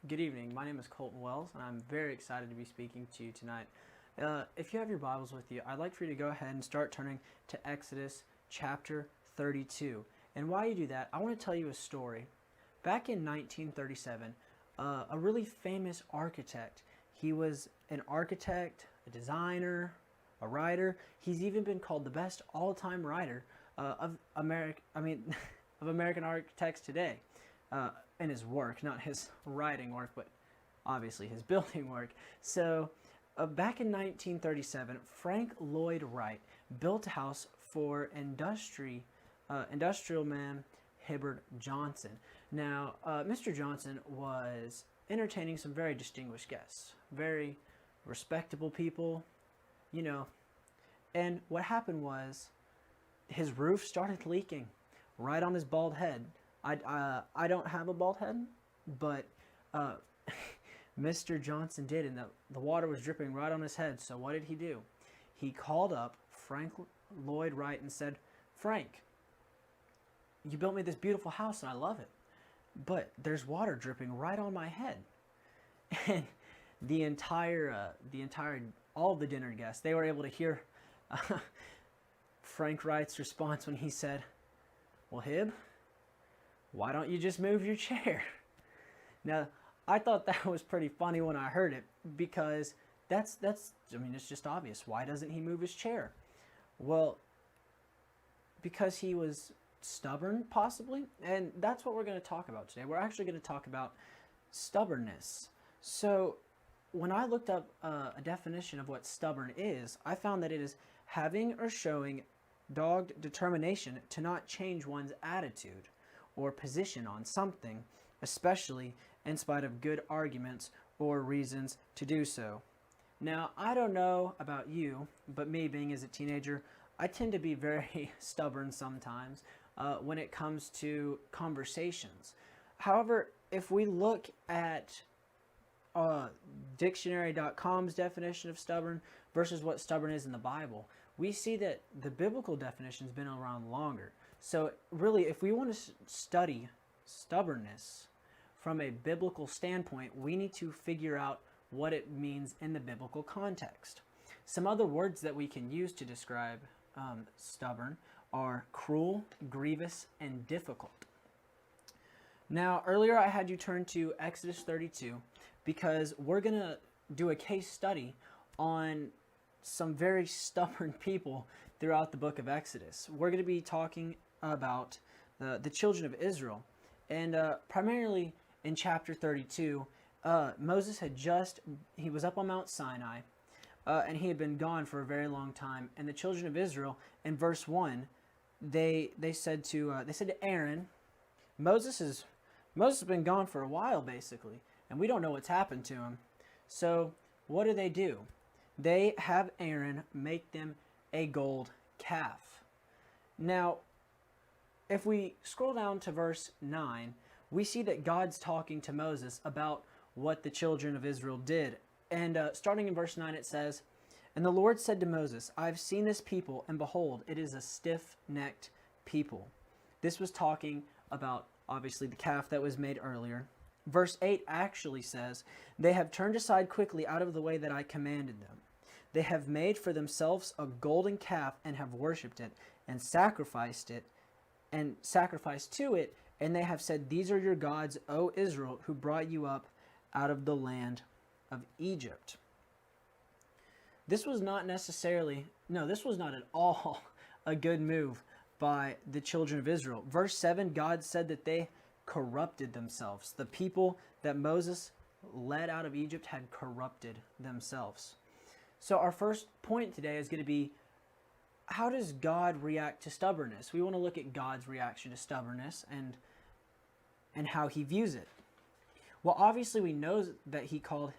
Good evening. My name is Colton Wells, and I'm very excited to be speaking to you tonight. If you have your Bibles with you, I'd like for you to go ahead and start turning to Exodus chapter 32. And while you do that, I want to tell you a story. Back in 1937, a really famous architect, he was an architect, a designer, a writer. He's even been called the best all-time writer of of American architects today. In his work, not his writing work, but obviously his building work. So back in 1937, Frank Lloyd Wright built a house for industrial man Hibbard Johnson. Now, Mr. Johnson was entertaining some very distinguished guests, very respectable people, you know. And what happened was his roof started leaking right on his bald head. I don't have a bald head, but Mr. Johnson did, and the water was dripping right on his head. So what did he do? He called up Frank Lloyd Wright and said, "Frank, you built me this beautiful house and I love it, but there's water dripping right on my head." And all the dinner guests, they were able to hear Frank Wright's response when he said, "Well, Hib, why don't you just move your chair?" Now, I thought that was pretty funny when I heard it, because it's just obvious. Why doesn't he move his chair? Well, because he was stubborn, possibly, and that's what we're going to talk about today. We're actually going to talk about stubbornness. So, when I looked up a definition of what stubborn is, I found that it is having or showing dogged determination to not change one's attitude or position on something, especially in spite of good arguments or reasons to do so. Now, I don't know about you, but me being as a teenager, I tend to be very stubborn sometimes when it comes to conversations. However, if we look at dictionary.com's definition of stubborn versus what stubborn is in the Bible, we see that the biblical definition has been around longer. So really, if we want to study stubbornness from a biblical standpoint, we need to figure out what it means in the biblical context. Some other words that we can use to describe stubborn are cruel, grievous, and difficult. Now, earlier I had you turn to Exodus 32 because we're going to do a case study on some very stubborn people throughout the book of Exodus. We're going to be talking about the children of Israel. And primarily in chapter 32, Moses he was up on Mount Sinai, and he had been gone for a very long time. And the children of Israel, in verse 1, they said to Aaron, Moses has been gone for a while, basically, and we don't know what's happened to him. So what do? They have Aaron make them a gold calf. Now, if we scroll down to verse 9, we see that God's talking to Moses about what the children of Israel did. And starting in verse 9, it says, "And the Lord said to Moses, I have seen this people, and behold, it is a stiff-necked people." This was talking about, obviously, the calf that was made earlier. Verse 8 actually says, "They have turned aside quickly out of the way that I commanded them. They have made for themselves a golden calf and have worshipped it and sacrificed to it, and they have said, These are your gods, O Israel, who brought you up out of the land of Egypt." This was not at all a good move by the children of Israel. Verse 7, God said that they corrupted themselves. The people that Moses led out of Egypt had corrupted themselves. So our first point today is going to be, how does God react to stubbornness? We want to look at God's reaction to stubbornness and how he views it. Well, obviously we know that he called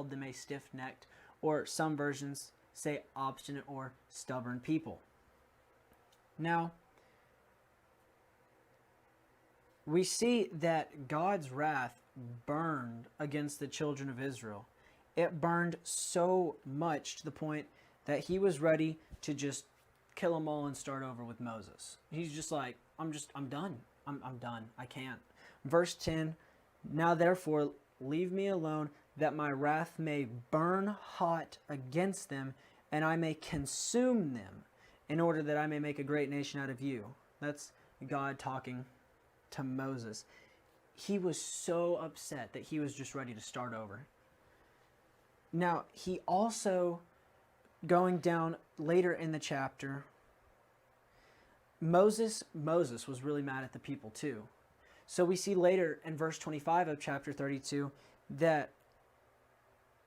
them a stiff-necked, or some versions say obstinate or stubborn people. Now, we see that God's wrath burned against the children of Israel. It burned so much to the point that he was ready to just kill them all and start over with Moses. He's just like, I'm done. I'm done. I can't. Verse 10, "Now therefore, leave me alone, that my wrath may burn hot against them, and I may consume them, in order that I may make a great nation out of you. That's God talking to Moses. He was so upset that he was just ready to start over. Now, he also, going down later in the chapter, Moses was really mad at the people too. So we see later in verse 25 of chapter 32 that,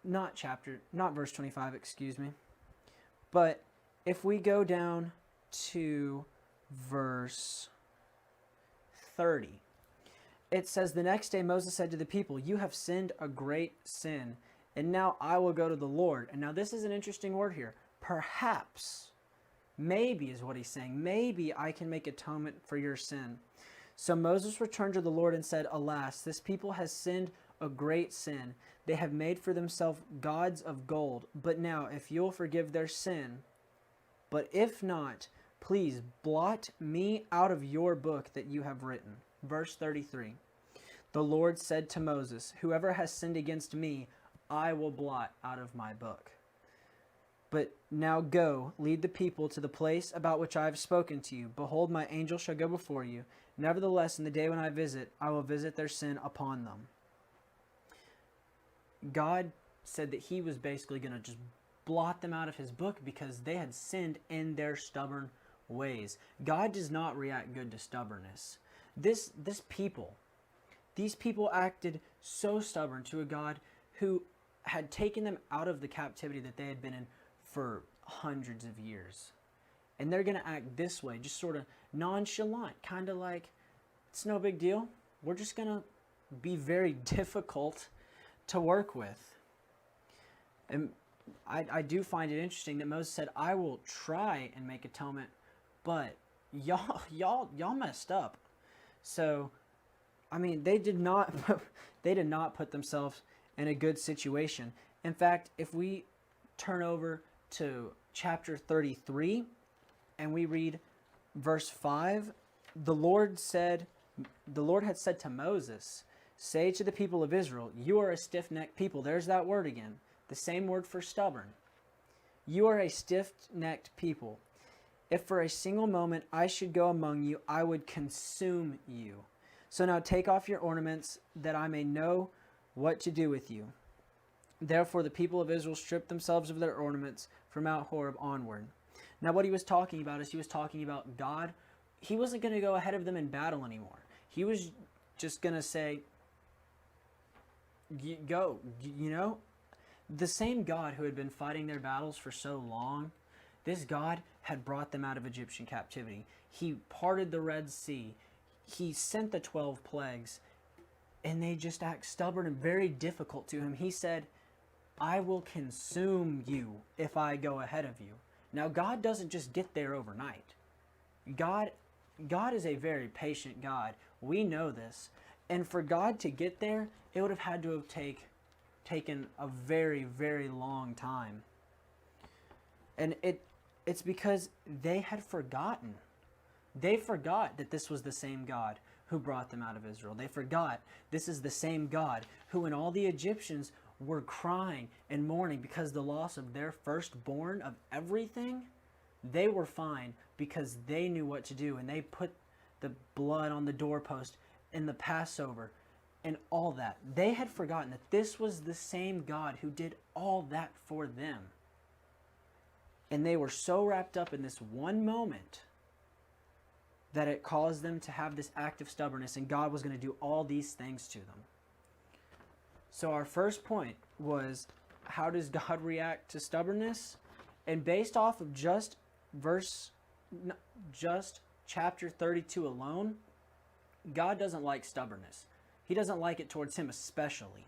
not verse 25, excuse me, but if we go down to verse 30, it says, the next day Moses said to the people, you have sinned a great sin, and now I will go to the Lord. And now this is an interesting word here. Perhaps, maybe is what he's saying. Maybe I can make atonement for your sin. So Moses returned to the Lord and said, alas, this people has sinned a great sin. They have made for themselves gods of gold. But now, if you'll forgive their sin, but if not, please blot me out of your book that you have written. Verse 33. The Lord said to Moses, whoever has sinned against me, I will blot out of my book. But now go, lead the people to the place about which I have spoken to you. Behold, my angel shall go before you. Nevertheless, in the day when I will visit their sin upon them. God said that he was basically going to just blot them out of his book because they had sinned in their stubborn ways. God does not react good to stubbornness. These people acted so stubborn to a God who had taken them out of the captivity that they had been in for hundreds of years. And they're going to act this way, just sort of nonchalant, kind of like, it's no big deal. We're just going to be very difficult to work with. And I do find it interesting that Moses said, I will try and make atonement, but y'all messed up. So, I mean, they did not put themselves in a good situation. In fact, if we turn over to chapter 33 and we read verse 5, the Lord had said to Moses, say to the people of Israel, you are a stiff-necked people. There's that word again. The same word for stubborn. You are a stiff-necked people. If for a single moment I should go among you, I would consume you. So now take off your ornaments, that I may know what to do with you. Therefore the people of Israel stripped themselves of their ornaments from Mount Horeb onward. Now what he was talking about is he was talking about God. He wasn't going to go ahead of them in battle anymore. He was just going to say, go, you know. The same God who had been fighting their battles for so long, this God had brought them out of Egyptian captivity. He parted the Red Sea. He sent the 12 plagues, and they just act stubborn and very difficult to him. He said, I will consume you if I go ahead of you. Now, God doesn't just get there overnight. God is a very patient God. We know this. And for God to get there, it would have had to have taken a very, very long time. And it's because they had forgotten. They forgot that this was the same God who brought them out of Israel. They forgot this is the same God who, when all the Egyptians were crying and mourning because the loss of their firstborn of everything, they were fine because they knew what to do, and they put the blood on the doorpost in the Passover and all that. They had forgotten that this was the same God who did all that for them. And they were so wrapped up in this one moment that it caused them to have this act of stubbornness, and God was going to do all these things to them. So our first point was, how does God react to stubbornness? And based off of just chapter 32 alone, God doesn't like stubbornness. He doesn't like it towards him especially.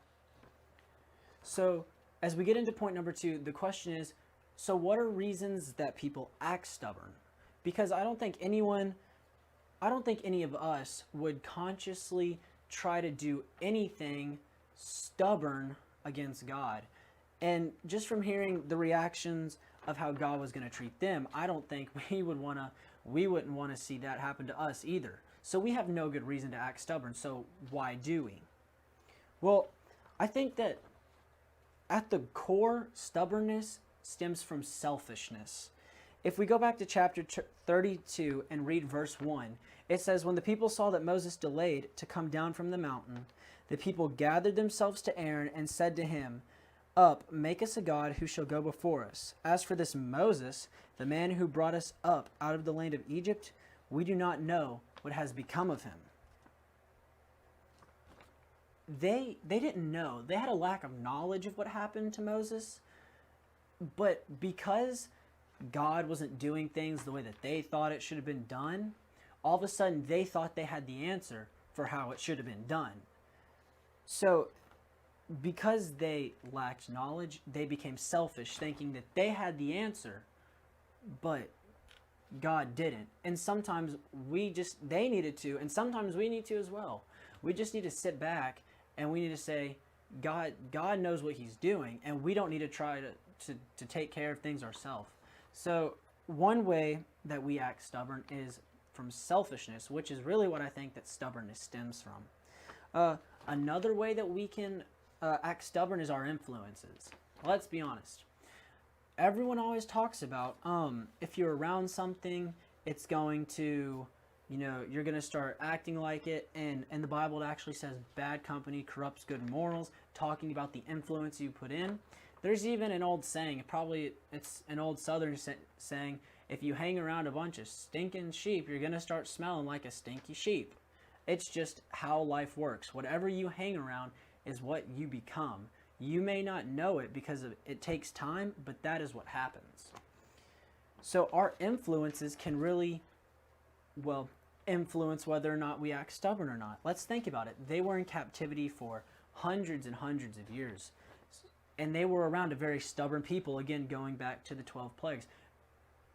So as we get into point number 2, the question is, so what are reasons that people act stubborn? Because I don't think any of us would consciously try to do anything stubborn against God. And just from hearing the reactions of how God was going to treat them, I don't think we wouldn't want to see that happen to us either. So we have no good reason to act stubborn, so why do we? Well, I think that at the core, stubbornness stems from selfishness. If we go back to chapter 32 and read verse 1, it says, "When the people saw that Moses delayed to come down from the mountain, the people gathered themselves to Aaron and said to him, 'Up, make us a god who shall go before us. As for this Moses, the man who brought us up out of the land of Egypt, we do not know what has become of him.'" They didn't know. They had a lack of knowledge of what happened to Moses, but because God wasn't doing things the way that they thought it should have been done, all of a sudden they thought they had the answer for how it should have been done. So because they lacked knowledge, they became selfish, thinking that they had the answer, but God didn't. And sometimes they needed to, and sometimes we need to as well. We just need to sit back and we need to say, God knows what he's doing, and we don't need to try to take care of things ourselves. So one way that we act stubborn is from selfishness, which is really what I think that stubbornness stems from. Another way that we can act stubborn is our influences. Let's be honest. Everyone always talks about if you're around something, it's going to, you're going to start acting like it. And the Bible actually says bad company corrupts good morals, talking about the influence you put in. There's even an old saying, it's an old Southern saying, if you hang around a bunch of stinking sheep, you're going to start smelling like a stinky sheep. It's just how life works. Whatever you hang around is what you become. You may not know it because it takes time, but that is what happens. So our influences can really, influence whether or not we act stubborn or not. Let's think about it. They were in captivity for hundreds and hundreds of years. And they were around a very stubborn people, again, going back to the 12 plagues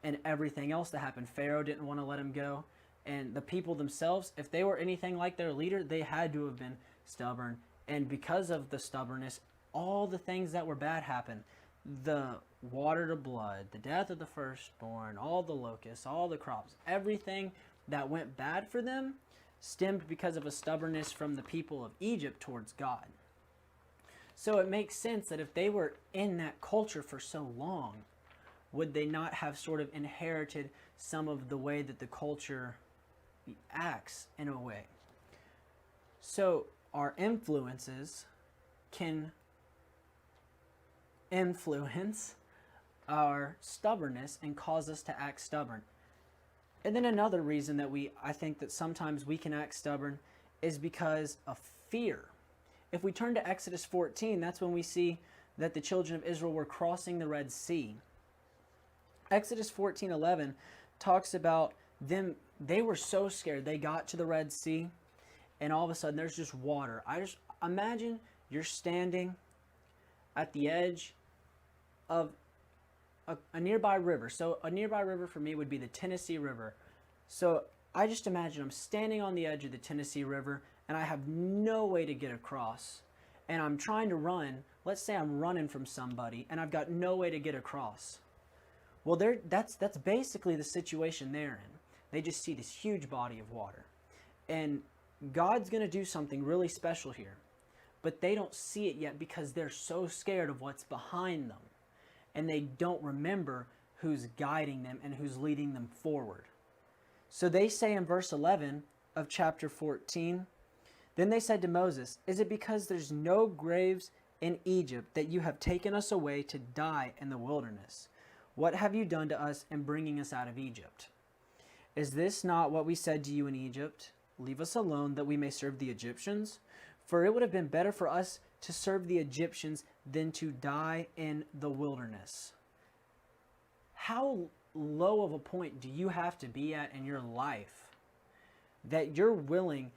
and everything else that happened. Pharaoh didn't want to let him go. And the people themselves, if they were anything like their leader, they had to have been stubborn. And because of the stubbornness, all the things that were bad happened. The water to blood, the death of the firstborn, all the locusts, all the crops, everything that went bad for them stemmed because of a stubbornness from the people of Egypt towards God. So it makes sense that if they were in that culture for so long, would they not have sort of inherited some of the way that the culture acts in a way? So our influences can influence our stubbornness and cause us to act stubborn. And then another reason that I think that sometimes we can act stubborn is because of fear. If we turn to Exodus 14, that's when we see that the children of Israel were crossing the Red Sea. Exodus 14:11 talks about them. They were so scared. They got to the Red Sea, and all of a sudden there's just water. I just imagine you're standing at the edge of a nearby river. So a nearby river for me would be the Tennessee River. So I just imagine I'm standing on the edge of the Tennessee River, and I have no way to get across. And I'm trying to run. Let's say I'm running from somebody, and I've got no way to get across. Well, that's basically the situation they're in. They just see this huge body of water. And God's going to do something really special here. But they don't see it yet because they're so scared of what's behind them. And they don't remember who's guiding them and who's leading them forward. So they say in verse 11 of chapter 14, "Then they said to Moses, 'Is it because there's no graves in Egypt that you have taken us away to die in the wilderness? What have you done to us in bringing us out of Egypt? Is this not what we said to you in Egypt? Leave us alone that we may serve the Egyptians? For it would have been better for us to serve the Egyptians than to die in the wilderness.'" How low of a point do you have to be at in your life that you're willing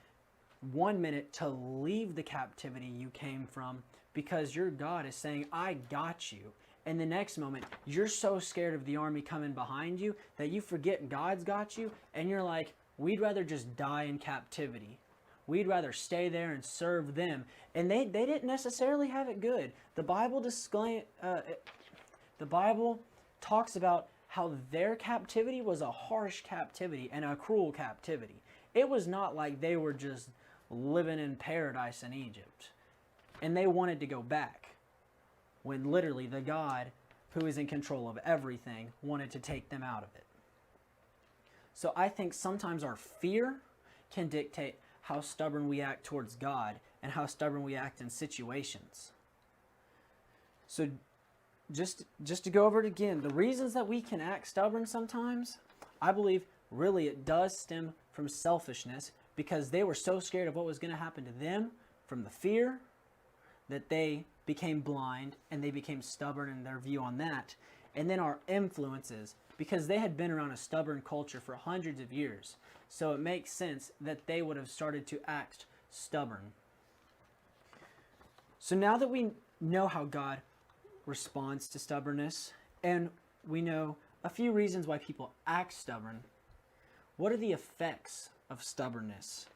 1 minute to leave the captivity you came from because your God is saying, "I got you," and the next moment you're so scared of the army coming behind you that you forget God's got you, and you're like, "We'd rather just die in captivity. We'd rather stay there and serve them." And they didn't necessarily have it good. The Bible talks about how their captivity was a harsh captivity and a cruel captivity. It was not like they were just living in paradise in Egypt. and they wanted to go back, when literally the God who is in control of everything wanted to take them out of it. So I think sometimes our fear can dictate how stubborn we act towards God and how stubborn we act in situations. So just to go over it again, the reasons that we can act stubborn sometimes, I believe really it does stem from selfishness, because they were so scared of what was going to happen to them from the fear that they became blind and they became stubborn in their view on that. And then our influences, because they had been around a stubborn culture for hundreds of years. So it makes sense that they would have started to act stubborn. So now that we know how God responds to stubbornness, and we know a few reasons why people act stubborn, what are the effects of stubbornness?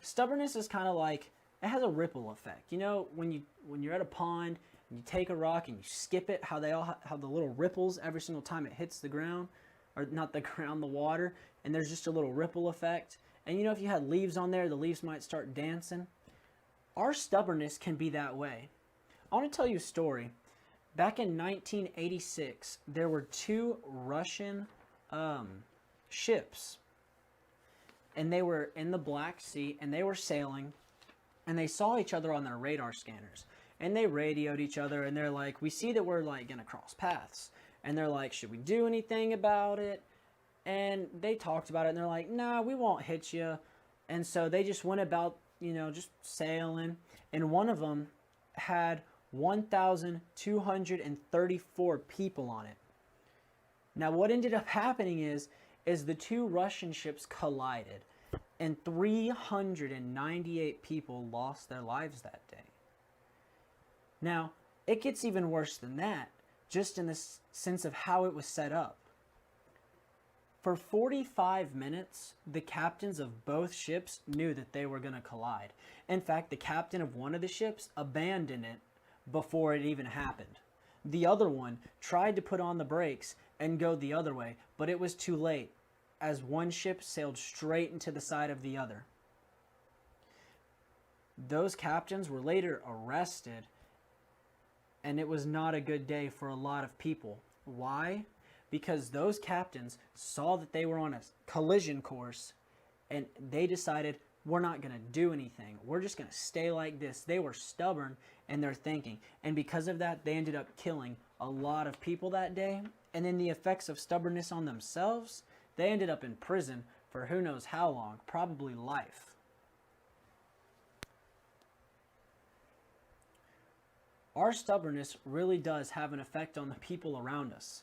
Stubbornness is kind of like, it has a ripple effect. You know, when you're at a pond and you take a rock and you skip it, how they all have the little ripples every single time it hits the ground, or not the ground, the water, and there's just a little ripple effect. And you know, if you had leaves on there, the leaves might start dancing. Our stubbornness can be that way. I want to tell you a story. Back in 1986, there were two Russian ships, and they were in the Black Sea, and they were sailing, and they saw each other on their radar scanners, and they radioed each other, and they're like, we see that we're like gonna cross paths, and they're like, should we do anything about it? And they talked about it, and they're like, nah, we won't hit you. And so they just went about, you know, just sailing, and one of them had 1,234 people on it. Now what ended up happening is the two Russian ships collided, and 398 people lost their lives that day. Now, it gets even worse than that, just in the sense of how it was set up. For 45 minutes, the captains of both ships knew that they were going to collide. In fact, the captain of one of the ships abandoned it before it even happened. The other one tried to put on the brakes and go the other way, but it was too late, as one ship sailed straight into the side of the other. Those captains were later arrested, and it was not a good day for a lot of people. Why? Because those captains saw that they were on a collision course, and they decided, we're not going to do anything. We're just going to stay like this. They were stubborn in their thinking, and because of that, they ended up killing a lot of people that day. And then the effects of stubbornness on themselves, they ended up in prison for who knows how long, probably life. Our stubbornness really does have an effect on the people around us.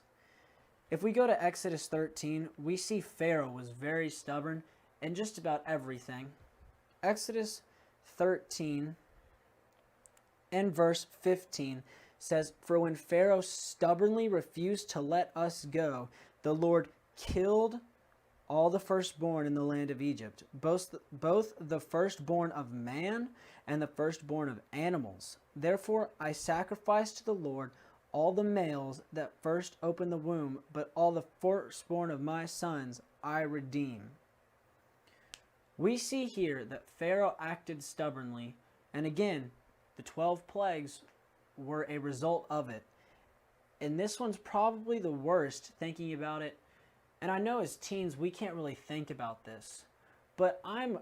If we go to Exodus 13, we see Pharaoh was very stubborn in just about everything. Exodus 13 and verse 15 says, "For when Pharaoh stubbornly refused to let us go, the Lord killed all the firstborn in the land of Egypt, both the firstborn of man and the firstborn of animals. Therefore I sacrifice to the Lord all the males that first open the womb, but all the firstborn of my sons I redeem." We see here that Pharaoh acted stubbornly, and again, the 12 plagues were a result of it. And this one's probably the worst, thinking about it. And I know as teens we can't really think about this, but I'm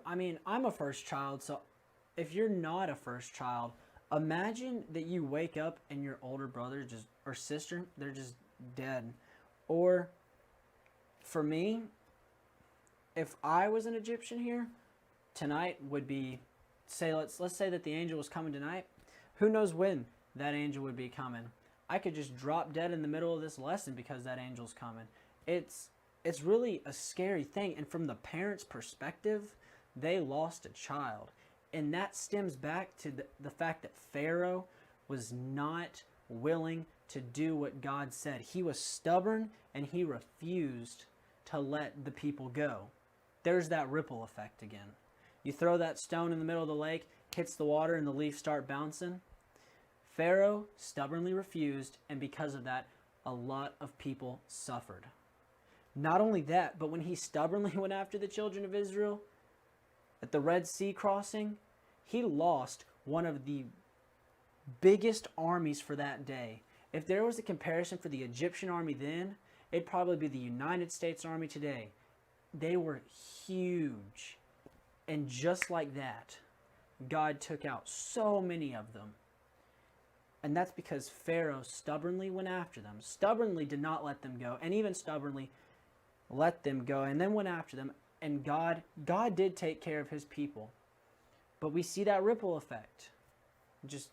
a first child, so if you're not a first child, imagine that you wake up and your older brother or sister, they're just dead. Or for me, if I was an Egyptian here, tonight would be, let's say that the angel was coming tonight. Who knows when that angel would be coming? I could just drop dead in the middle of this lesson because that angel's coming. It's really a scary thing. And from the parents' perspective, they lost a child. And that stems back to the fact that Pharaoh was not willing to do what God said. He was stubborn and he refused to let the people go. There's that ripple effect again. You throw that stone in the middle of the lake, hits the water, and the leaves start bouncing. Pharaoh stubbornly refused, and because of that, a lot of people suffered. Not only that, but when he stubbornly went after the children of Israel at the Red Sea crossing, he lost one of the biggest armies for that day. If there was a comparison for the Egyptian army then, it'd probably be the United States Army today. They were huge. And just like that, God took out so many of them. And that's because Pharaoh stubbornly went after them, stubbornly did not let them go, and even stubbornly let them go, and then went after them. And God did take care of his people. But we see that ripple effect. It just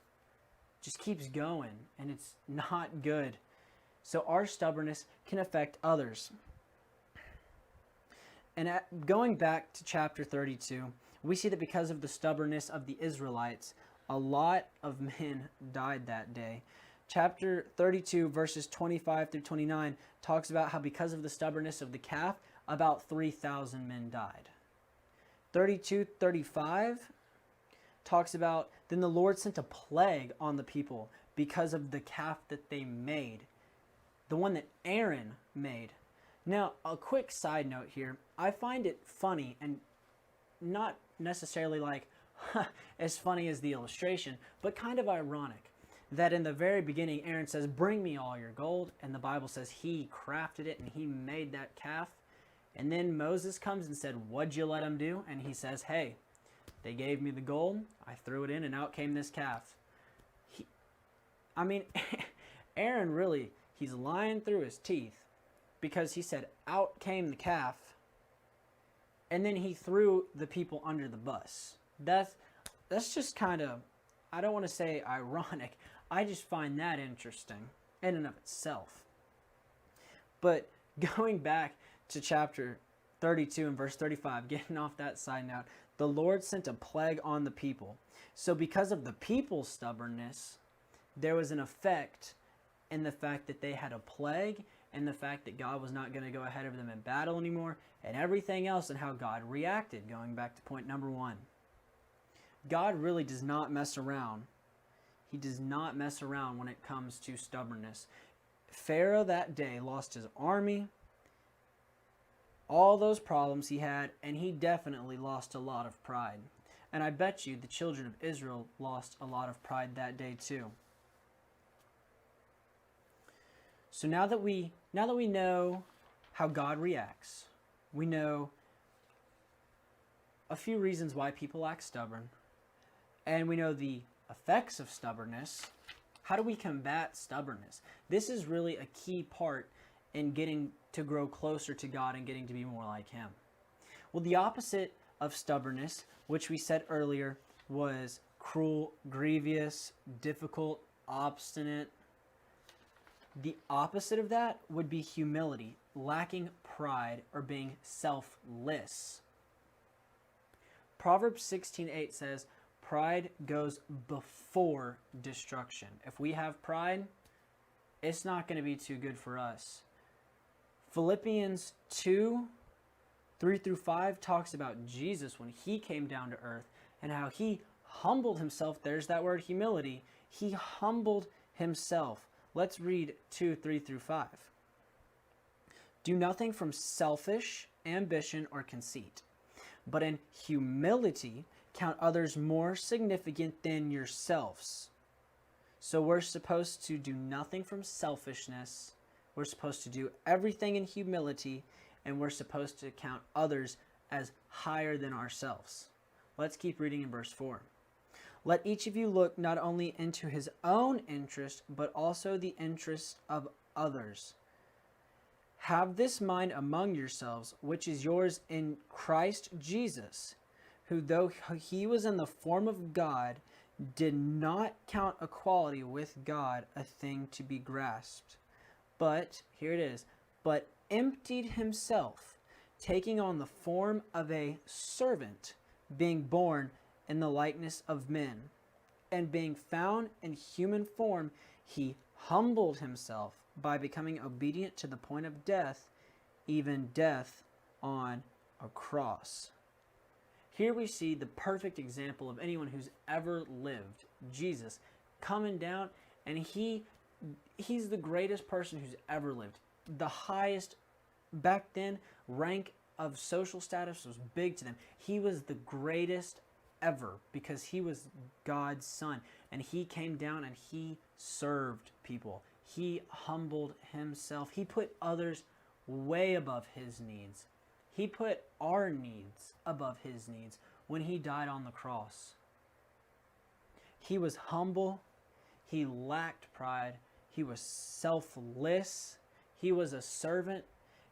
keeps going, and it's not good. So our stubbornness can affect others. And going back to chapter 32, we see that because of the stubbornness of the Israelites, a lot of men died that day. Chapter 32, verses 25 through 29, talks about how because of the stubbornness of the calf, about 3,000 men died. 32:35 talks about, then the Lord sent a plague on the people because of the calf that they made, the one that Aaron made. Now, a quick side note here. I find it funny, and not necessarily like as funny as the illustration, but kind of ironic, that in the very beginning Aaron says, bring me all your gold, and the Bible says he crafted it and he made that calf. And then Moses comes and said, what'd you let him do? And he says, hey, they gave me the gold, I threw it in, and out came this calf. Aaron really, he's lying through his teeth, because he said, out came the calf, and then he threw the people under the bus. That's just kind of, I don't want to say ironic, I just find that interesting in and of itself. But going back to chapter 32 and verse 35, getting off that side note, the Lord sent a plague on the people. So because of the people's stubbornness, there was an effect in the fact that they had a plague, and the fact that God was not going to go ahead of them in battle anymore, and everything else, and how God reacted, going back to point number 1. God really does not mess around. He does not mess around when it comes to stubbornness. Pharaoh that day lost his army, all those problems he had, and he definitely lost a lot of pride. And I bet you the children of Israel lost a lot of pride that day too. So now that we know how God reacts, we know a few reasons why people act stubborn, and we know the effects of stubbornness. How do we combat stubbornness? This is really a key part in getting to grow closer to God and getting to be more like Him. Well, the opposite of stubbornness, which we said earlier, was cruel, grievous, difficult, obstinate. The opposite of that would be humility, lacking pride, or being selfless. Proverbs 16:8 says, pride goes before destruction. If we have pride, it's not going to be too good for us. Philippians 2:3-5 talks about Jesus when he came down to earth and how he humbled himself. There's that word humility. He humbled himself. Let's read 2:3-5. Do nothing from selfish ambition or conceit, but in humility count others more significant than yourselves. So we're supposed to do nothing from selfishness. We're supposed to do everything in humility, and we're supposed to count others as higher than ourselves. Let's keep reading in verse 4. Let each of you look not only into his own interest, but also the interest of others. Have this mind among yourselves, which is yours in Christ Jesus, who though he was in the form of God, did not count equality with God a thing to be grasped. But, here it is, but emptied himself, taking on the form of a servant, being born in the likeness of men. And being found in human form, he humbled himself by becoming obedient to the point of death, even death on a cross. Here we see the perfect example of anyone who's ever lived, Jesus, coming down, and he's the greatest person who's ever lived. The highest, back then, rank of social status was big to them. He was the greatest ever because he was God's son. And he came down and he served people. He humbled himself. He put others way above his needs. He put our needs above his needs when he died on the cross. He was humble. He lacked pride. He was selfless. He was a servant.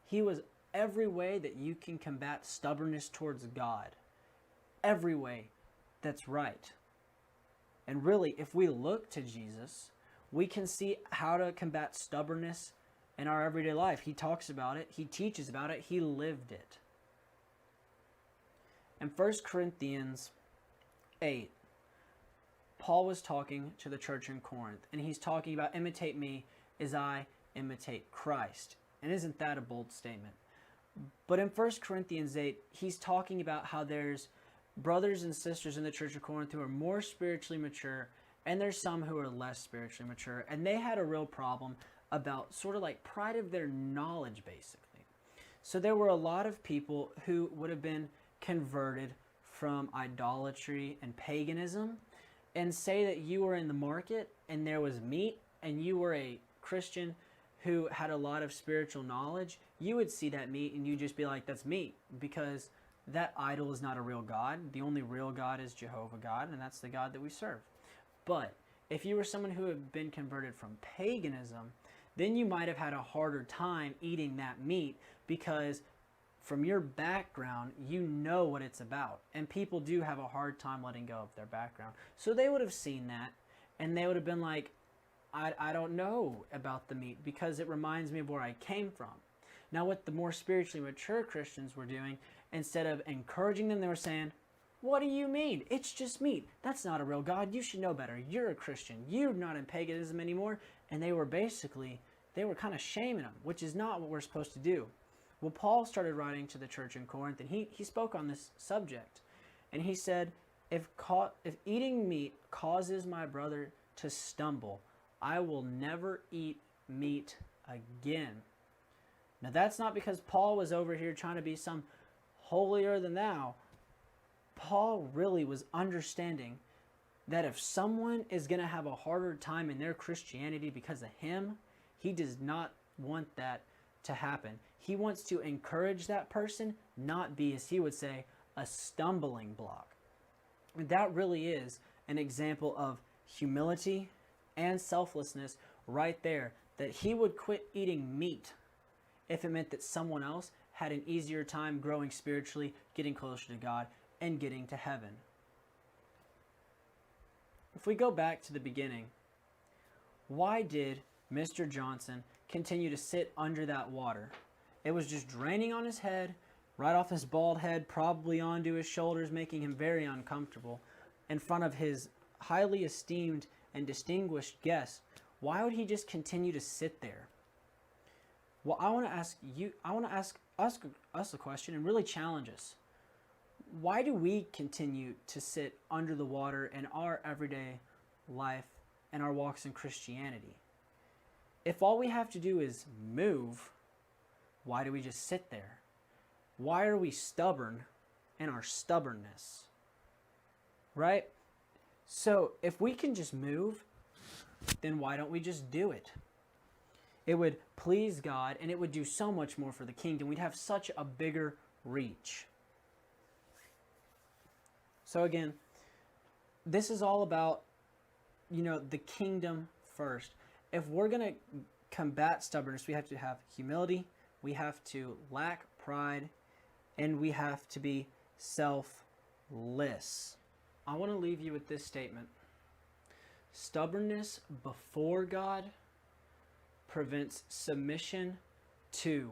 He was every way that you can combat stubbornness towards God. Every way that's right. And really, if we look to Jesus, we can see how to combat stubbornness in our everyday life. He talks about it. He teaches about it. He lived it. In 1 Corinthians 8, Paul was talking to the church in Corinth, and he's talking about imitate me as I imitate Christ. And isn't that a bold statement? But in 1 Corinthians 8, he's talking about how there's brothers and sisters in the church of Corinth who are more spiritually mature, and there's some who are less spiritually mature. And they had a real problem about sort of like pride of their knowledge, basically. So there were a lot of people who would have been converted from idolatry and paganism, and say that you were in the market and there was meat and you were a Christian who had a lot of spiritual knowledge, you would see that meat and you'd just be like, that's meat, because that idol is not a real God. The only real God is Jehovah God, and that's the God that we serve. But if you were someone who had been converted from paganism, then you might have had a harder time eating that meat because from your background, you know what it's about. And people do have a hard time letting go of their background. So they would have seen that, and they would have been like, I don't know about the meat because it reminds me of where I came from. Now, what the more spiritually mature Christians were doing, instead of encouraging them, they were saying, what do you mean? It's just meat. That's not a real God. You should know better. You're a Christian. You're not in paganism anymore. And they were kind of shaming them, which is not what we're supposed to do. Well, Paul started writing to the church in Corinth, and he spoke on this subject. And he said, if eating meat causes my brother to stumble, I will never eat meat again. Now, that's not because Paul was over here trying to be some holier than thou. Paul really was understanding that if someone is going to have a harder time in their Christianity because of him, he does not want that to happen. He wants to encourage that person, not be, as he would say, a stumbling block. And that really is an example of humility and selflessness right there, that he would quit eating meat if it meant that someone else had an easier time growing spiritually, getting closer to God, and getting to heaven. If we go back to the beginning, why did Mr. Johnson continue to sit under that water? It was just draining on his head, right off his bald head, probably onto his shoulders, making him very uncomfortable in front of his highly esteemed and distinguished guests. Why would he just continue to sit there? Well, I want to ask us a question and really challenge us. Why do we continue to sit under the water in our everyday life and our walks in Christianity? If all we have to do is move, why do we just sit there? Why are we stubborn in our stubbornness? Right? So if we can just move, then why don't we just do it? It would please God, and it would do so much more for the kingdom. We'd have such a bigger reach. So again, this is all about, the kingdom first. If we're going to combat stubbornness, we have to have humility, we have to lack pride, and we have to be selfless. I want to leave you with this statement. Stubbornness before God prevents submission to